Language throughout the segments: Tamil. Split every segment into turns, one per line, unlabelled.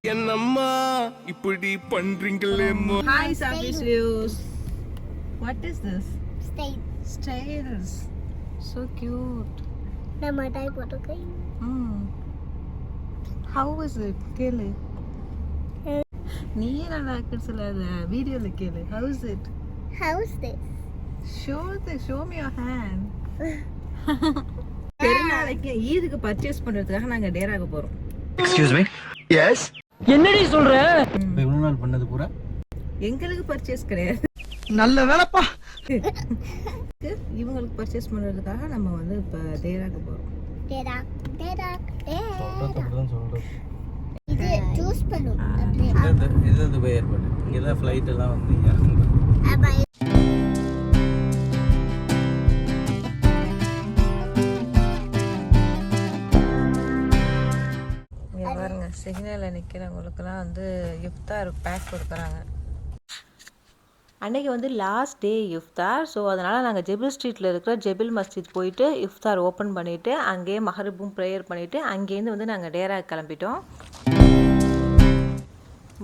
என்னம்மா இப்படி பண்றீங்களேம்மா.
Hi, Sabisius. What is this?
Stairs.
So cute.
நம்ம டைப் போட்டுக்கை.
How is it? கேளு. நீ நல்லா இருக்குன்னு சொல்லாத, வீடியோல கேளு. How is it?
How's this?
Show me your hand. பெருநாளைக்கு ஈதுக்கு பர்ச்சேஸ் பண்றதுக்காக நாங்க டேராக்கு போறோம்.
Excuse me. Yes.
என்னடி சொல்ற?
இவ்வளவு நாள் பண்ணது பூரா
எங்களுக்கு பர்ச்சேஸ் கிடையாது,
நல்ல வேலைப்பா.
இவங்களுக்கு பர்ச்சேஸ் பண்றதுக்காக நம்ம வந்து இப்ப டேராக்கு போறோம்.
டேரா.
சொல்றேன்.
இது சூஸ் பண்ணு.
இது துபாய் ஏர்போர்ட். இங்க தான் ஃளைட் எல்லாம் வந்து இறங்குது.
பாருங்க, சிக்னலில் நிற்கிறவங்களுக்குலாம் வந்து இஃப்தார் பேக் கொடுக்குறாங்க. அன்றைக்கி வந்து லாஸ்ட் டே இஃப்தார். ஸோ அதனால் நாங்கள் ஜெபில் ஸ்ட்ரீட்டில் இருக்கிற ஜெபில் மஸ்ஜித் போயிட்டு இஃப்தார் ஓப்பன் பண்ணிவிட்டு அங்கேயே மஹரிபும் ப்ரேயர் பண்ணிவிட்டு அங்கேருந்து வந்து நாங்கள் டேரா கிளம்பிட்டோம்.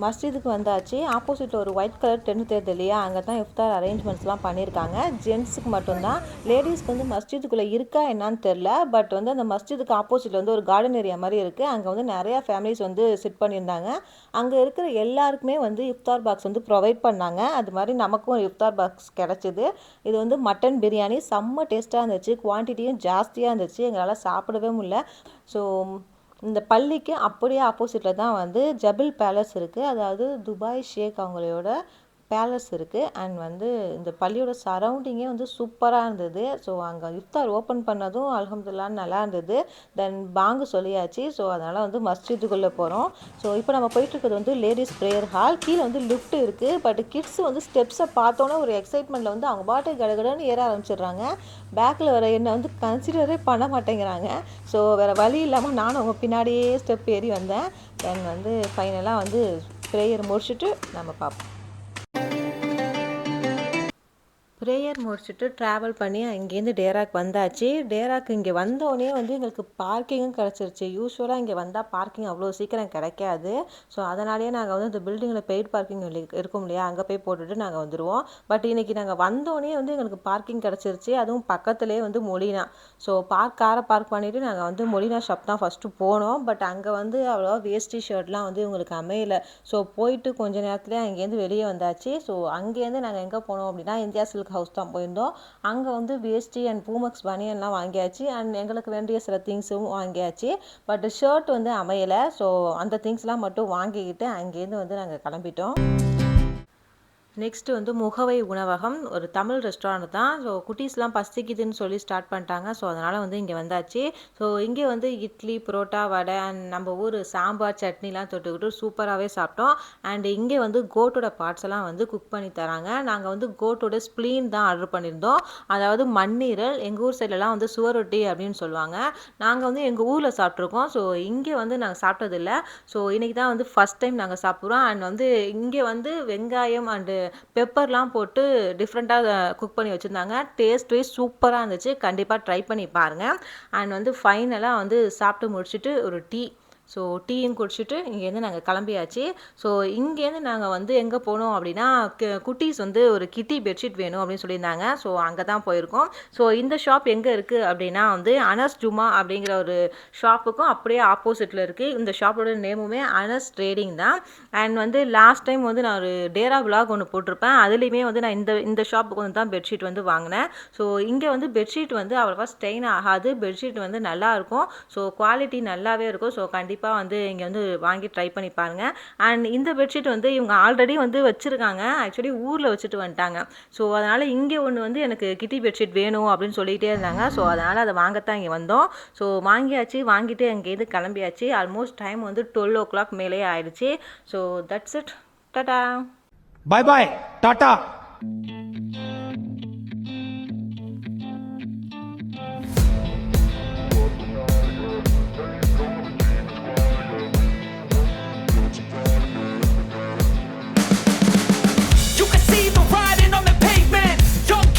மஸ்ஜிதுக்கு வந்தாச்சு. ஆப்போசிட்டில் ஒரு ஒயிட் கலர் டென்ட் தெரியுது இல்லையா, அங்கே தான் இஃப்தார் அரேஞ்ச்மெண்ட்ஸ்லாம் பண்ணியிருக்காங்க. ஜென்ஸுக்கு மட்டும்தான், லேடிஸ்க்கு வந்து மஸ்ஜிதுக்குள்ளே இருக்கா என்னான்னு தெரில. பட் வந்து அந்த மஸ்ஜிதுக்கு ஆப்போசிட்டில் வந்து ஒரு கார்டன் ஏரியா மாதிரி இருக்குது. அங்கே வந்து நிறையா ஃபேமிலிஸ் வந்து சிட் பண்ணியிருந்தாங்க. அங்கே இருக்கிற எல்லாருக்குமே வந்து இஃப்தார் பாக்ஸ் வந்து ப்ரொவைட் பண்ணாங்க. அது மாதிரி நமக்கும் ஒரு இஃப்தார் பாக்ஸ் கிடச்சிது. இது வந்து மட்டன் பிரியாணி செம்ம டேஸ்ட்டாக இருந்துச்சு. குவான்டிட்டியும் ஜாஸ்தியாக இருந்துச்சு, எங்களால் சாப்பிடவே முடியல. ஸோ இந்த பள்ளிக்கு அப்படியே ஆப்போசிட்டில் தான் வந்து ஜபில் பேலஸ் இருக்குது. அதாவது துபாய் ஷேக் அவங்களோட பேலஸ் இருக்குது. அண்ட் வந்து இந்த பள்ளியோட சரௌண்டிங்கே வந்து சூப்பராக இருந்தது. ஸோ அங்கே இஃப்தார் ஓப்பன் பண்ணதும் அல்ஹம்துலில்லாஹ் நல்லா இருந்தது. தென் பாங்கு சொல்லியாச்சு. ஸோ அதனால் வந்து மஸ்ஜிதுக்குள்ளே போகிறோம். ஸோ இப்போ நம்ம போயிட்டுருக்கிறது வந்து லேடிஸ் ப்ரேயர் ஹால். கீழே வந்து லிஃப்ட் இருக்குது. பட் கிட்ஸ் வந்து ஸ்டெப்ஸை பார்த்தோன்னே ஒரு எக்ஸைட்மெண்ட்டில் வந்து அவங்க பாட்டு கடகடன்னு ஏற ஆரம்பிச்சிடுறாங்க. பேக்கில் வர என்னை வந்து கன்சிடரே பண்ண மாட்டேங்கிறாங்க. ஸோ வேறு வழி இல்லாமல் நானும் அவங்க பின்னாடியே ஸ்டெப் ஏறி வந்தேன். தென் வந்து ஃபைனலாக வந்து ப்ரேயர் முடிச்சுட்டு நம்ம பார்ப்போம். ப்ரேயர் முடிச்சுட்டு ட்ராவல் பண்ணி அங்கேருந்து டேராக்கு வந்தாச்சு. டேராக்கு இங்கே வந்தோடனே வந்து எங்களுக்கு பார்க்கிங்கும் கிடச்சிருச்சு. யூஸ்வலாக இங்கே வந்தால் பார்க்கிங் அவ்வளோ சீக்கிரம் கிடைக்காது. ஸோ அதனாலேயே நாங்கள் வந்து இந்த பில்டிங்கில் பெய்ட் பார்க்கிங் இருக்கும் இல்லையா, அங்கே போய் போட்டுட்டு நாங்கள் வந்துடுவோம். பட் இன்றைக்கி நாங்கள் வந்தோடனே வந்து எங்களுக்கு பார்க்கிங் கிடச்சிருச்சு. அதுவும் பக்கத்துலேயே வந்து மொலினா. ஸோ காரை பார்க் பண்ணிவிட்டு நாங்கள் வந்து மொலினா ஷாப் தான் ஃபஸ்ட்டு போனோம். பட் அங்கே வந்து அவ்வளோவா வேஸ்டி ஷர்ட்லாம் வந்து இவங்களுக்கு அமையலை. ஸோ போயிட்டு கொஞ்சம் நேரத்துலேயே அங்கேருந்து வெளியே வந்தாச்சு. ஸோ அங்கேருந்து நாங்கள் எங்கே போனோம் அப்படின்னா இந்தியா சில்க் ஹவுஸ் தான் போயிருந்தோம். அங்கே வந்து வேஸ்டி அண்ட் பூமக்ஸ் பனியன்லாம் வாங்கியாச்சு. அண்ட் எங்களுக்கு வேண்டிய சில திங்ஸும் வாங்கியாச்சு. பட் ஷர்ட் வந்து அமையலை. ஸோ அந்த திங்ஸ்லாம் மட்டும் வாங்கிக்கிட்டு அங்கேருந்து வந்து நாங்கள் கிளம்பிட்டோம். நெக்ஸ்ட்டு வந்து முகவை உணவகம், ஒரு தமிழ் ரெஸ்டாரண்ட் தான். ஸோ குட்டீஸ்லாம் பசிக்குதுன்னு சொல்லி ஸ்டார்ட் பண்ணிட்டாங்க. ஸோ அதனால் வந்து இங்கே வந்தாச்சு. ஸோ இங்கே வந்து இட்லி, புரோட்டா, வடை அண்ட் நம்ம ஊர் சாம்பார், சட்னிலாம் தொட்டுக்கிட்டு சூப்பராகவே சாப்பிட்டோம். அண்ட் இங்கே வந்து கோட்டோட பார்ட்ஸ் எல்லாம் வந்து குக் பண்ணி தராங்க. நாங்கள் வந்து கோட்டோட ஸ்ப்ளீன் தான் ஆர்டர் பண்ணியிருந்தோம். அதாவது மண்ணீரல். எங்கள் ஊர் சைட்லலாம் வந்து சுவரொட்டி அப்படின்னு சொல்லுவாங்க. நாங்கள் வந்து எங்கள் ஊரில் சாப்பிட்ருக்கோம். ஸோ இங்கே வந்து நாங்கள் சாப்பிட்டதில்லை. ஸோ இன்றைக்கி தான் வந்து ஃபஸ்ட் டைம் நாங்கள் சாப்பிட்றோம். அண்ட் வந்து இங்கே வந்து வெங்காயம் அண்டு பெப்பர்லாம் போட்டு டிஃப்ரெண்ட்டாக குக் பண்ணி வச்சுருந்தாங்க. டேஸ்ட் வைஸ் சூப்பராக இருந்துச்சு. கண்டிப்பாக ட்ரை பண்ணி பாருங்கள். அண்ட் வந்து ஃபைனலாக வந்து சாப்பிட்டு முடிச்சுட்டு ஒரு டீ. ஸோ டீயும் குடிச்சிட்டு இங்கேருந்து நாங்கள் கிளம்பியாச்சு. ஸோ இங்கேருந்து நாங்கள் வந்து எங்கே போனோம் அப்படின்னா குட்டீஸ் வந்து ஒரு கிட்டி பெட்ஷீட் வேணும் அப்படின்னு சொல்லியிருந்தாங்க. ஸோ அங்கே தான் போயிருக்கோம். ஸோ இந்த ஷாப் எங்கே இருக்குது அப்படின்னா வந்து அனஸ் ஜுமா அப்படிங்கிற ஒரு ஷாப்புக்கும் அப்படியே ஆப்போசிட்டில் இருக்குது. இந்த ஷாப்போட நேமுமே அனஸ் ட்ரேடிங் தான். அண்ட் வந்து லாஸ்ட் டைம் வந்து நான் ஒரு டேரா விலாக் ஒன்று போட்டிருப்பேன். அதுலேயுமே வந்து நான் இந்த ஷாப்புக்கு வந்து தான் பெட்ஷீட் வந்து வாங்கினேன். ஸோ இங்கே வந்து பெட்ஷீட் வந்து அவ்வளோவா ஸ்டெயின் ஆகாது. பெட்ஷீட் வந்து நல்லாயிருக்கும். ஸோ குவாலிட்டி நல்லாவே இருக்கும். ஸோ கண்டிப்பாக வந்து இங்கே வந்து வாங்கி ட்ரை பண்ணி பாருங்கள். அண்ட் இந்த பெட்ஷீட் வந்து இவங்க ஆல்ரெடி வந்து வச்சுருக்காங்க. ஆக்சுவலி ஊரில் வச்சுட்டு வந்துட்டாங்க. ஸோ அதனால் இங்கே ஒன்று வந்து எனக்கு கிட்டி பெட்ஷீட் வேணும் அப்படின்னு சொல்லிகிட்டே இருந்தாங்க. ஸோ அதனால் அதை வாங்கத்தான் இங்கே வந்தோம். ஸோ வாங்கியாச்சு. வாங்கிட்டு அங்கேருந்து கிளம்பியாச்சு. ஆல்மோஸ்ட் டைம் வந்து 12 o'clock மேலே ஆயிடுச்சு. So that's it. Tata.
Bye bye, Tata.